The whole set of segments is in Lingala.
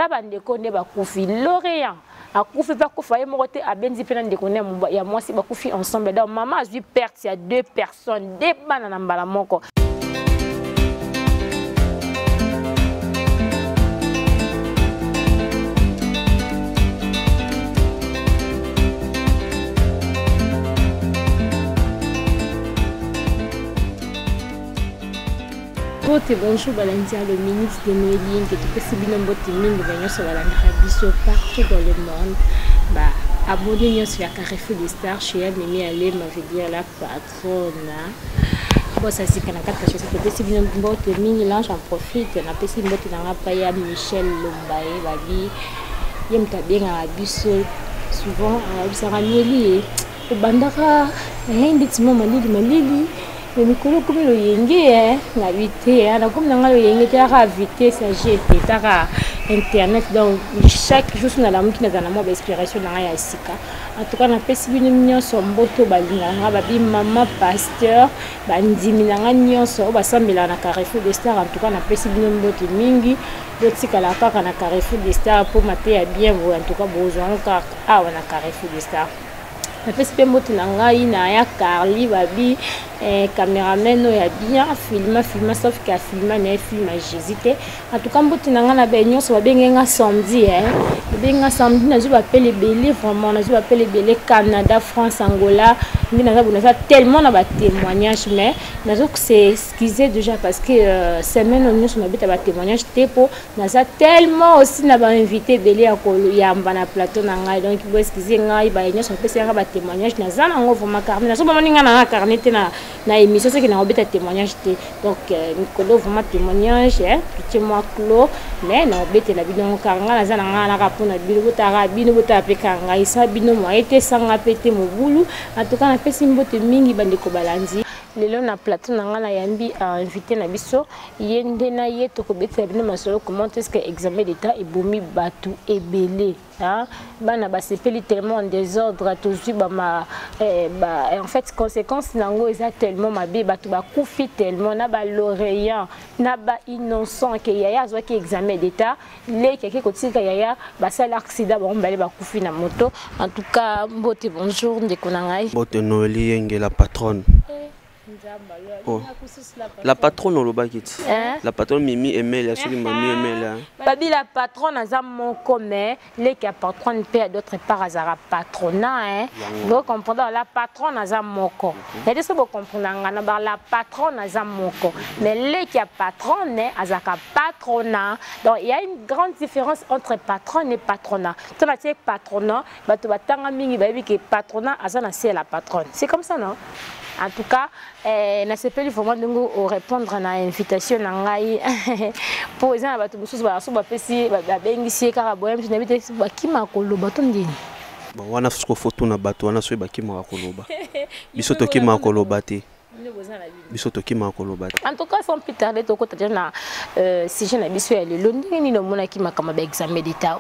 tabandeko ne bakufi Lorient akufi pas kufa ye mokote abenzi pena ndeko ne ya mwasi bakufi ensemble. Donc maman a vu perte, il y a 2 personnes, des banana mbala moko. Bonjour Valentia, le ministre de Noéline, qui est aussi bien beau timide, venir sur la radio partout dans le monde. Bah, abonnez-vous sur la Carrefour des Stars, je suis Amélie Allé, ma veut dire la patronne. Bon, ça c'est quand on a quatre choses. C'est bien beau timide, là j'en profite. On a passé une botte dans la paille à Michel Lombaye, Babi. Il me tape bien à la bus. Souvent, à la bus à Ramieli. Au Bandara, il y a un petit moment, Malili. Mais mikolo comme le yenge la vité na comme na le yenge ta vité ça j'étais ta internet donc chaque jour na la mukina na mo inspiration na ya sika en tout cas na pesi bino nyonso mboto balinga ba bi mama pasteur ba ndimi na nyonso ba sambela na Carrefour des Stars. En tout cas na pesi bino mboto mingi botika la kaka na Carrefour des Stars pour mater bien vous. En tout cas besoin car na Carrefour des Stars na pesi pe mboto na ngai na ya Carly babi caméraman ya bien filma sauf que filma na film j'hésitais. En tout cas mboto na nga na benyo so babenga samedi benga samedi na zo appelle belé vraiment na zo appelle belé Canada, France, Angola ni na za tellement na ba témoignage mais na zo c'est excusé déjà parce que semaine on nous habite ba témoignage tepo na za tellement aussi na ba invité belé ya ko yamba na plateau na ngai donc bo excusé ngai ba nyo so pesa nga ba témoignage na za na ngo vraiment carnet na so ba maninga na carnet na émission ce qui n'a pas témoignage donc Nicolas vraiment témoignage petit moi clos mais na obete la bidon kanga na zana ngana kapona bino tara bino botape kanga isa bino mo été sanga pété mo bulu. En tout cas na pesi mbote mingi bandeko balanzi lelo na plateau na ngana yambi a invité na biso yende na ye to ko beta bino masolo comment est-ce que examen d'état et bomi batu ebele bana ba sepeli tellement en désordre toujours en fait conséquence nango eza tellement mabe batu ba kufi tellement na ba Lorient na ba innocent que yaya zo ki examen d'état les quelqu'un kotika yaya ba sala accident ba mbale ba kufi na moto. En tout cas mbote bonjour ndeko na ngai mbote Noélie yenge la patronne. Oh. La patronne au Lobakit. La patronne Mimi Emel, la seule Mimi Emel. Babi la patronne a mon commun, les qui patronne paie d'autre part à Zara patronat. Vous comprenez la patronne a mon co. Et de ce que vous comprenez, la patronne a mon co. Mais les qui patronne a Zara patronat. Donc il y a une grande différence entre patronne et patronat. Tu vas dire patronat, tu vas t'en amener baby qui patronat a Zara c'est la patronne. C'est comme ça non? En tout cas, na sepeli vraiment ndingo répondre à l'invitation nangai pour exemple bato mususu ba so ba pesi ba bengisi kaka boyem na bite ba kima koloba to ndini bon wana fusko photo na bato wana so ba kima koloba biso to kima koloba te biso to kima koloba te. En tout cas sans plus tarder to ko ta na sujet na biso ya lelo ndini no mona kima kama ba examen d'état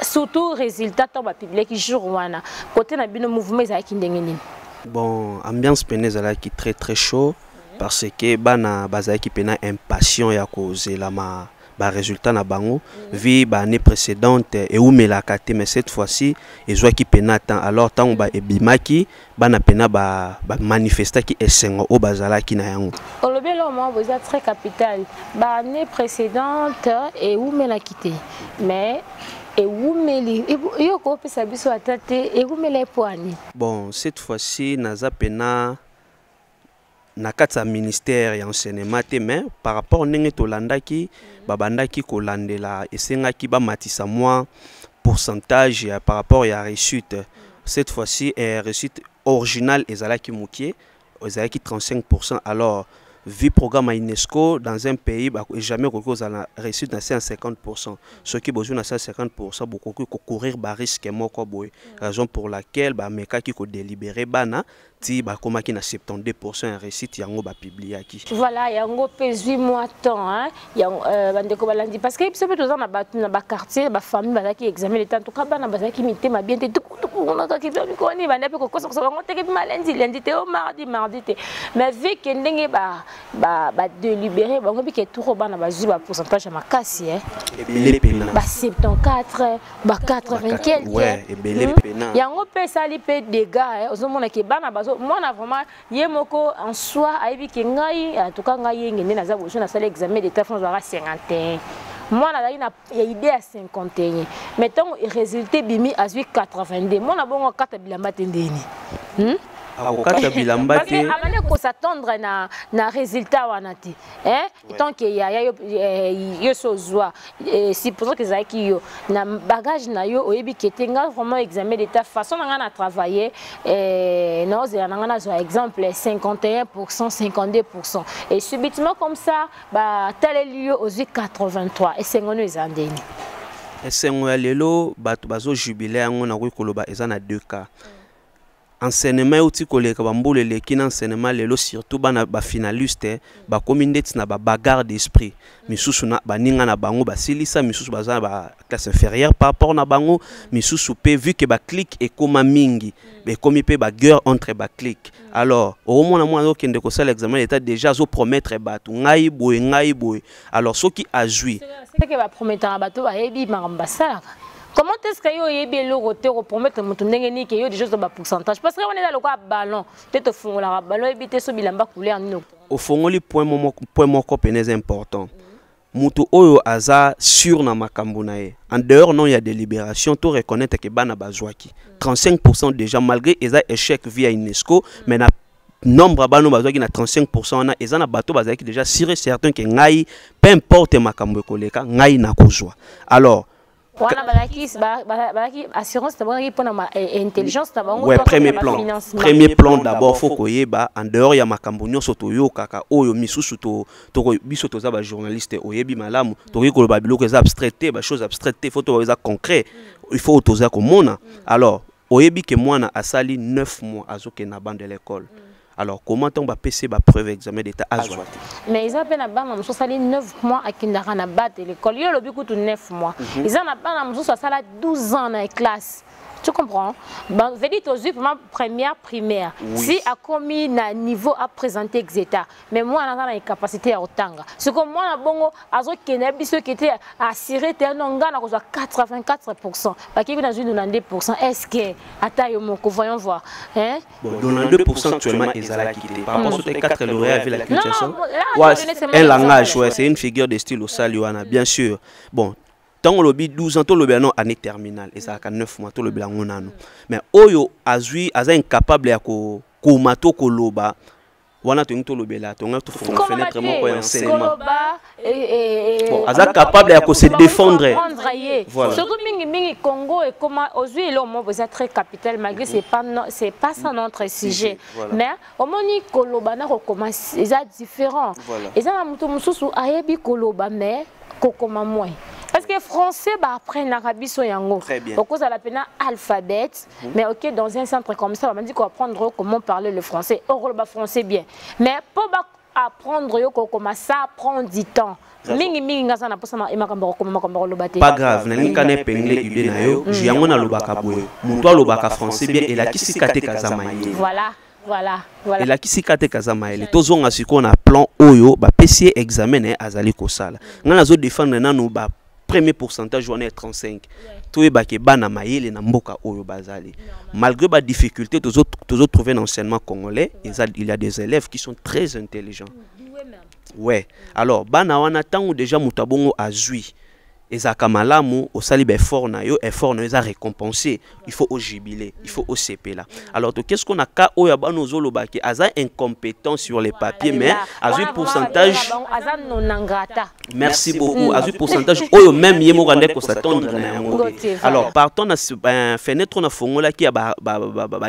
surtout résultat to ba public jour wana côté na bino mouvement za kindenge nini. Bon, ambiance pénètre qui très très chaud parce que bana baza qui pena impatient ya cause la ma ba résultat na bango vi ba année précédente et où me la kate mais cette fois-ci et zo qui pena tant alors tant ba ebimaki bana pena ba manifesta qui esengo o bazala ki na yango. Le belo moi vous êtes très capital ba année précédente et où me la quitté mais et où meli yo ko pesa biso atate et où meli poani. Bon cette fois-ci naza pena na kata ministère ya enseignement mais par rapport ndenge to landaki babandaki ko landela esengaki ba matisa moi pourcentage par rapport ya réussite. Cette fois-ci réussite originale ezalaki mukie ezalaki 35%. Alors vu programme à UNESCO dans un pays jamais recours à la réussite dans 150%. Ce qui besoin à 150% beaucoup courir ba risque moko boy. Raison pour laquelle ba meka qui ko délibéré bana ti bakomaki na 72% ya réussite yango bapubliaki. Voilà, yango pèse 8 mois temps hein. Bandeko balandi parce que biso pe toza na ba quartier ba famille bazaki examen l'état en tout cas bana bazaki mitema bien te tout on a ki bien ko ni banda pe ko kosa ko te ke lundi te au mardi te mais vu que ndenge ba délibéré bango bi ke tout bana bazui ba pourcentage ya makasi hein. Ebele pena. Ba 74 ba 80 quelque. Ouais, ebele pena. Yango pe sali pe dégâts hein. Ozomona ke bana bazo moi na vraiment yemoko en soi aibi ke ngai en tout cas ngai ngene na za bo na sala examen d'état France à 51. Moi na idée à 51. Mettons résultat bimi à 82. Moi na bongo 4 bilamba tendeni. Akokata bilamba te. Amane ko s'attendre na résultat wana te. Hein? Tant que yo sozwa si pour que ça ki yo na bagage na yo oyebi ketenga vraiment examen d'état façon na travailler non c'est na zo exemple 51% 52% et subitement comme ça ba tel lieu aux 83 et c'est ngono ezandeni. Et c'est ngoya lelo bato bazo jubilé ngo na koloba ezana 2 cas. Enseignement outil koleka bambole leki na enseignement lelo surtout bana ba finaliste ba communauté na ba bagarre d'esprit misusu na baninga na bango basilisa misusu baza ba classe inférieure par rapport na bango misusu pe vu que ba clique et koma mingi be komi pe ba guerre entre ba clique alors au moins moi okende ko sala examen l'état déjà zo promettre batu ngai boy alors ce qui a joui c'est que ba promettre batu ba yebi maramba sala. Comment est-ce que vous avez le retour pour promettre que vous avez des choses de pourcentage? Parce qu'on est dans le ballon, peut-être au fond, le ballon est bité sur bilamba coulé en nous. Au fond, le point mon copine est important. Mutu oyo aza sur na makambo na ye. En dehors non il y a des libérations, tout reconnaître que bana bazwaki. 35% déjà malgré eza échec via UNESCO, mais na nombre bano bazwaki na 35% na eza na bato bazaki déjà sûr et certain que ngai peu importe makambo koleka ngai na kozwa. Alors wana balaki assurance d'abord pour na intelligence d'abord ouais premier plan d'abord faut koyeba en dehors ya makambo nyonso toyo kaka oyo misusu to biso toza ba journaliste oyebi malamu to koloba biloko za abstraité ba choses abstraité faut to za concret il faut toza komona alors oyebi ke mwana asali 9 mois azoke na bande de l'école. Alors, comment on va passer la preuve examen d'état à Zouati? Mais ils ont fait 9 mois à Kindarana battre l'école. Ils ont eu 9 mois. Ils ont fait 12 ans dans la classe. Tu comprends? Ben, je dis aux ma première primaire. Oui. Si a commis un niveau à présenter exéta, mais moi on a une capacité à otanga. Ce que moi na bongo azo kenebiso qui était assuré te nonga na ko 84%. Parce qu'il y a 92%. Est-ce que atayo moko voyons voir, hein? Bon, 92% actuellement ezala quitté. Par rapport aux 4 lauréats avec la culture. Ouais, un langage, ouais, c'est une figure de style au Saliwana, bien sûr. Bon, tant on lobby 12 ans, tout le bien année terminale et ça a 9 mois tout le bien on a nous. Mais oyo azui aza incapable ya ko mato ko loba. Wana to ngito lobela to ngito fenêtre moko ya enseignement. Bon, aza capable ya ko se défendre. Voilà. Surtout mingi Congo et comment aujourd'hui le mot vous êtes très capital malgré c'est pas ça notre sujet. Voilà. Mais au moni koloba na ko commence ça différent. Et ça na mutu mususu ayebi koloba mais ko koma moins. Parce que français, bah, après l'Arabie, c'est yango. Au cause de la peine alphabet, mais ok, dans un centre comme ça, on m'a dit qu'on va apprendre comment parler le français. Or, le français bien. Mais pour apprendre comment ça prend du temps. Pas grave, n'allez pas n'épingler idée na yo. J'ai un mona lobaka boye. Muto lobaka français bien et la kisi kate kazamaye. Voilà. Et la kisi kate kazamaye. Tozonga siko na plan oyo ba PC examen azali kosala. Ngana zo défendre nanu ba premier pourcentage journée 35. Tout est baké bana maïle na mboka oyo bazali. Malgré ba difficulté, toujours trouver un enseignement congolais, il y a des élèves qui sont très intelligents. Ouais. Alors bana wana tango déjà mutabongo azui. Ezaka malamu osali ba effort na yo récompensé, il faut au jubilé, il faut au CP là. Alors qu'est-ce qu'on a ka oya bano zolobaki aza incompétent sur les papiers mais azui pourcentage merci beaucoup azui pourcentage oyo même yemo rande ko s'attendre na yango. Alors partons na fenêtre na fongola ki ba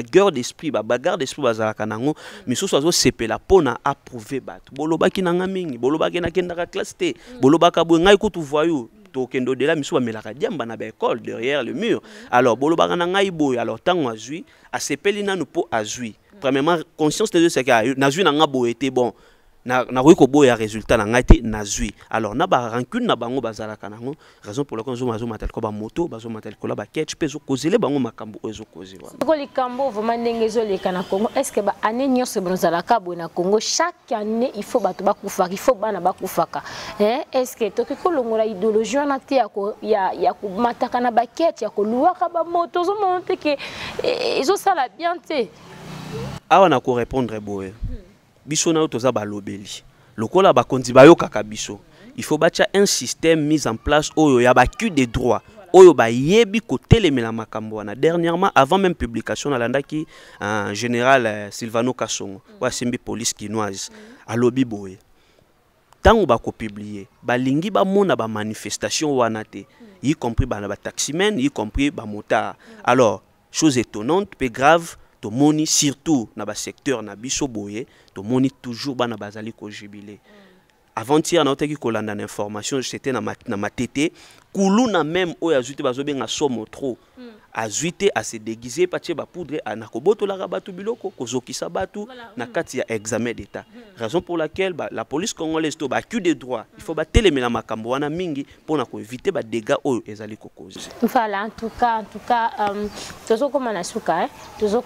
guerre d'esprit ba bagarre d'esprit bazalaka nango misusu azo CP la pona approuver bat bolobaki nanga mingi bolobaki na kendaka classe T bolobaka bo ngai ko tu voyou tokendo de la miso bamelaka diamba na ba école derrière le mur. Alors bolobaka na ngai boy alors tango azui a sepeli nanu po azui premièrement conscience de ce que nazui nanga boete bon na ko boya résultat na ngati nazui alors na ba rancune na bango bazala kanango raison pour laquelle zo matel ko ba moto bazo matel ko la ba ketch peso kozele bango makambo ezo kozela ko likambo vraiment ndenge zo le kana Congo est-ce que ba année nyonso bonzala ka bo na Congo chaque année il faut bato ba kufa il faut bana ba kufaka est-ce que to ko longola idéologie na te ya ko mataka na ba ketch ya ko luaka ba moto zo monte que ezo sala bien te awa na ko répondre boye biso na toza balobeli lokola bakonzi bayokaka biso il faut battre un système mis en place oyo ya ba cul des droits oyo ba yebi ko telemela makambo wana dernièrement avant même publication na landaki général Silvano Kasongo wa simbi police kinoise alobi boye tango ba ko publier balingi ba mona ba manifestation wana te y compris ba taximen y compris ba motard alors chose étonnante peu grave to moni surtout na ba secteur na biso boye to moni toujours bana bazali ko jubilé avant-hier na oteki kolanda information c'était na matete kuluna même oyo azuite bazobenga somo trop azuite à se déguiser patie ba poudre na kobotola batu biloko kozokisa batu na kati ya examen d'état raison pour laquelle la police congolaise to ba cul des droits il faut ba telemela makambo wana mingi pona ko éviter ba dégâts oyo ezali ko cause voilà en tout cas tozo comme na suka tozo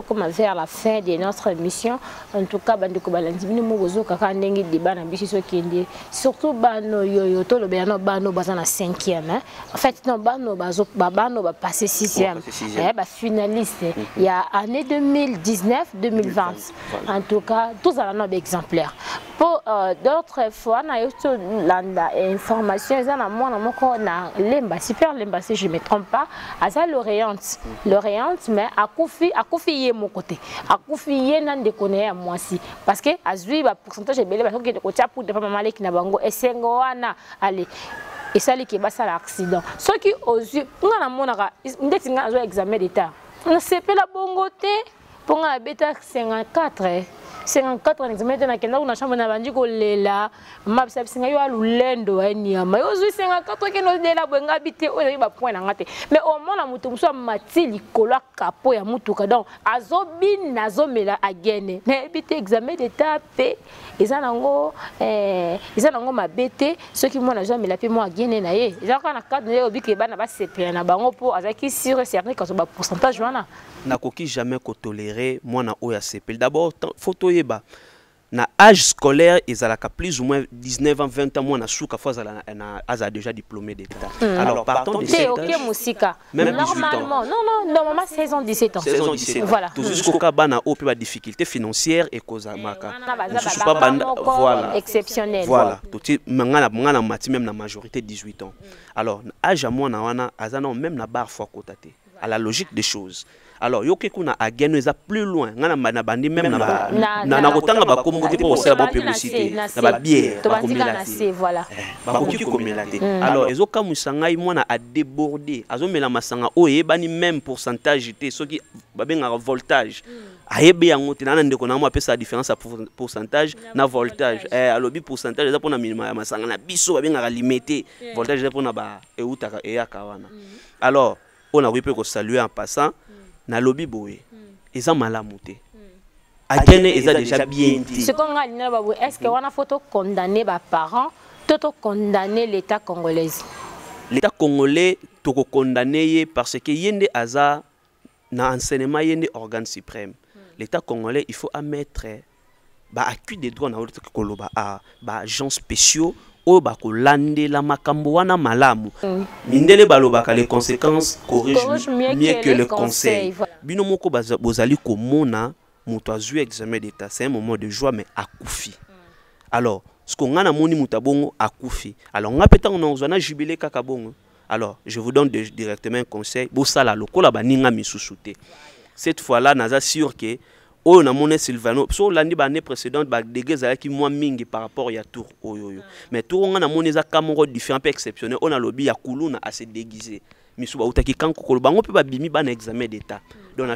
comme vers la fin de notre émission en tout cas bandi ko balandi bino mo gozo kaka ndenge débat na biso kende surtout bano yoyo to lobela bano bazana 5e en fait non bano bazo on va passer 6e. Finaliste. Il y a année 2019-2020. En tout cas, tous à la exemplaire. Pour d'autres fois, on a eu l'information, super lemba si je ne me trompe pas, à ça l'Orient, mais à Koufi mon côté. À Koufi nan de connaît à moi aussi. Parce que à Zui, pourcentage est belé, parce que de côté pour de pas mal qui n'a bango, et c'est ngoana, allez. Et ça qui est ça l'accident. Ceux qui osent, on a un examen d'état. On a CP la bongoté pour un bêta 54. 54 examen d'état na on a chambre na bandi ko lela map sa singa yo alulendo eni ama yo 54 ke no lela bwenga bité o ba point na ngate mais au moins na mutu muso matili kolo kapo ya mutuka donc azobin nazomela agene na bité examen d'état pe ezanango mabete ceux qui mona jamela pe mo agene na ye ezaka na cadre yo bike bana ba CP na bango pour azaki sur certain que ba pourcentage wana na koki jamais ko tolérer mona o ya CP d'abord photo yeba na âge scolaire ezalaka plus ou moins 19 ans 20 ans na souka fois aza déjà diplômé d'état alors partant de c'est OK musika même normalement normalement 16 ans 17 ans 16 ans 17 ans voilà tout jusqu'au cas bana o pe ba difficulté financière et cause maka pas banda voilà exceptionnel voilà tout mangana mati même na majorité 18 ans alors âge à moi na wana azana même na bar fois kotate à la logique des choses alors yoke kuna ageno eza plus loin ngana na bandi même na kotanga ba kombo te pour faire bonne publicité na ba bière ba komela te voilà ba koki komela te alors ezoka musangai mwana a déborder azomela masanga oye bani même pourcentage te soki babenga voltage ayebe yango te na ndeko na mo apesa différence à pourcentage na voltage alobi pourcentage eza pona minima ya masanga na biso babenga limité voltage eza pona ba eutaka eyaka wana alors on a repris ko saluer en passant na lobby boye eza malamu te agene eza déjà bien dit ce qu'on a dit est-ce que on a photo condamner ba parents toto condamner l'état congolais toko condamner parce que yende aza na enseignement yende organe suprême l'état congolais il faut admettre ba acquis des droits na autre koloba ba agents spéciaux o ba ko lande la makambo wana malamu mindele balobaka les conséquences corrigent mieux que le conseil bino moko bozali komona muto azui examen d'état c'est un moment de joie mais akufi alors ce qu'on a moni mutabongo akufi alors nga peta on a jubilé kaka bongo alors je vous donne directement un conseil bosala lokola baninga misusute cette fois là naza sûr que oh na mone Silvano so landi ba année précédente ba dégeza ki moi mingi par rapport ya tour oyoyo mais tour on a mone za kamoro différent peu exceptionnel on a lobby ya kuluna à se déguiser misu ba utaki kanko ko bango pe ba bimi ba na examen d'état donc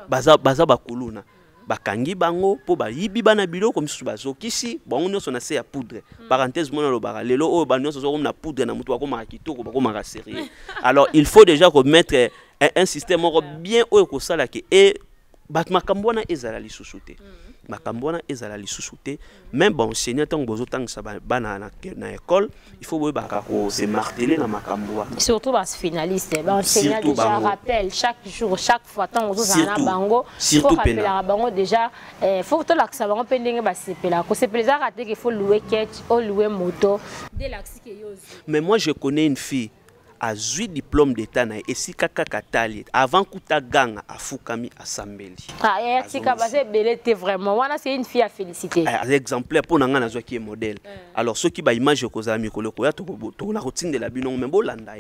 baza ba kuluna bakangi bango po ba yibi bana biloko misu bazokisi bango nyonso na se ya poudre parenthèse mona lobara lelo o ba nyonso zo na poudre na mutu akoma kitoko bakoma sérieux alors il faut déjà remettre un système bien oyo ko sala ke et bat makambo wana ezala lisusu te makambo wana ezala lisusu te même bon enseignant tant bozotangisa bana na école il faut boyebaka ko se marteler na makambo wana surtout bas finaliste enseignant déjà rappelle chaque jour chaque fois tant ozozana bango faut rappeler la bango déjà faut to lakisa bango pe ndenge basepela ko sepeleza raté qu'il faut louer ketch ou louer moto dès l'axi que yozi. Mais moi je connais une fille a 8 diplômes d'état na esika kakatali avant kuta ganga afukami asambeli ah tika basé belete vraiment wana c'est une fille à féliciter exemplaire pour nanga nazwa qui est modèle alors ceux qui ba image ko za mikolo ko ya to la routine de la bino mais bolanda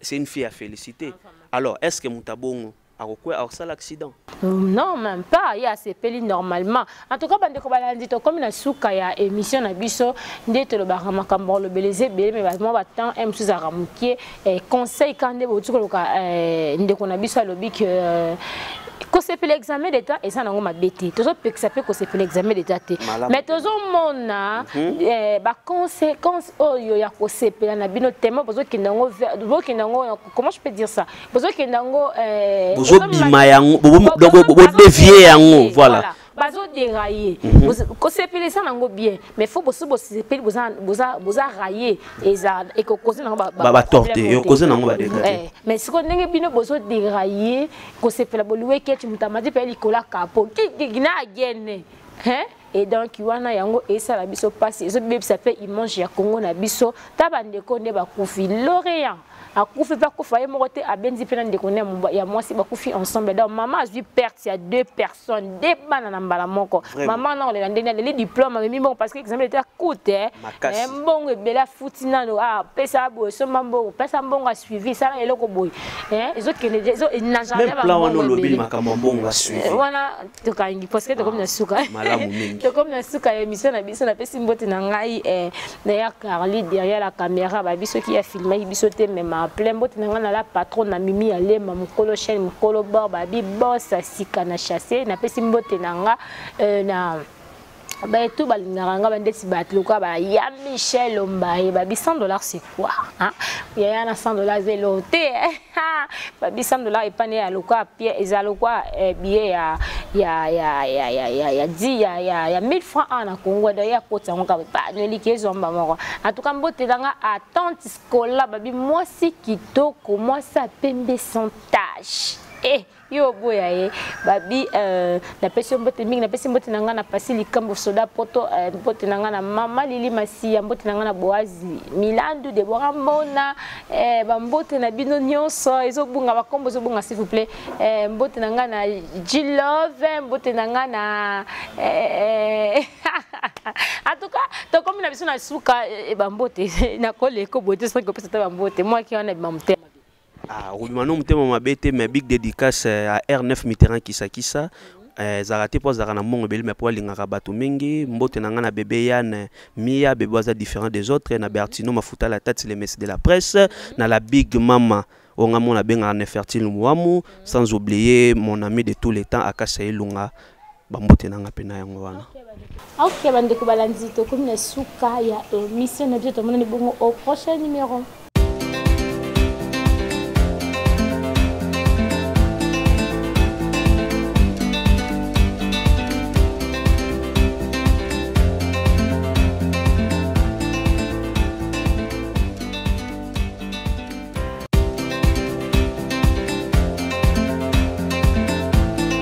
c'est une fille à féliciter alors est-ce que mutabongo a ça l'accident? Non, même pas. Il y a ces pelis normalement. En tout cas, quand on dit comme une souka ya émission na biso, ndete le barama kambo le beleze belé mais vraiment battant aime sous aramukie conseil quand de botu ko ndeko na biso lobi que c'est pour l'examen d'état et ça n'a pas bêté. Toujours que ça peut que c'est pour l'examen d'état. Mais toujours mona ba conséquence oh yo ya ko c'est pour na bino tellement besoin qu'il n'ango comment je peux dire ça besoin qu'il n'ango besoin bima yango bo dévier yango voilà bazo dérailler ko c'est pour ça n'ango bien mais faut bossu bossu boza railler et ko cause n'ango ba torter et cause n'ango ba dégrader mais ce qu'on n'ango bino besoin dérailler ko c'est pour la boluwe tu m'as dit que Nicolas Capo qui na gagné hein et donc wana yango et ça la biso passe ça fait image ya Congo na biso tabande ko ne ba kufi Lorient a kufi pas kufa ye mokote a benzi pena ndeko ne ya moi si ba kufi ensemble donc maman a vu perte il y a 2 personnes des banana mbala moko maman non les diplômes mais bon parce que l'examen était coûte bon e bela futina no ah pesa bo so mambo pesa mbongo a suivi ça et loko boy hein les autres que les n'a jamais pas plan no lobi makambo mbongo a suivi voilà to kangi parce que to comme na suka malamu mingi to comme na suka émission na biso na pesi mbote na ngai d'ailleurs Carly derrière la caméra ba biso qui a filmé biso te même plein mbote na ngana la patron na mimi alema mukolo chaîne mukolo bar ba bi boss asika na chasser na pesi mbote na nga na ba tout balinganga bandesi batluka ba ya Michel Ombaye ba $100 c'est quoi hein ya na $100 zeloté ba $100 epane ya loka pied ezaloka billet ya 1000 francs na Congo d'ailleurs kota ngoka ba nelikezo mba moko en tout cas mbote danga attente scolaire ba bi moi si kitoko moi ça pembe sans tâche yo boya babi na pesi mbote mingi na pesi mbote nanga na pasi likambo soda poto mbote nanga na mama lili masia mbote nanga na boazi milandu de borambona ba mbote na bino nyonso ezobunga bakombo ezobunga s'il vous plaît mbote nanga na Gilove mbote nanga na en tout cas to comme na biso na suka ba mbote na koleko bote so ko pesa ba mbote moi qui on a mamte. Ah, oui, maintenant, je suis mais big dédicace à R9 Mitterrand Kisa. Zarate pour Zarana Mon Bel, mais pour l'Ingara Batumingi, Mbote Nangana bébé Yann, Mia, bébé différent des autres, na Bertino, Mafuta la tête, les messieurs de la presse, na la Big Mama, on a mon abeng en fertile Mouamou, sans oublier mon ami de tous les temps, Akasaï Lunga, Bambote Nanga Pena Yangwana. Ok, bande ko balanzi to comme na suka ya mission na bito mona ni bongo au prochain numéro.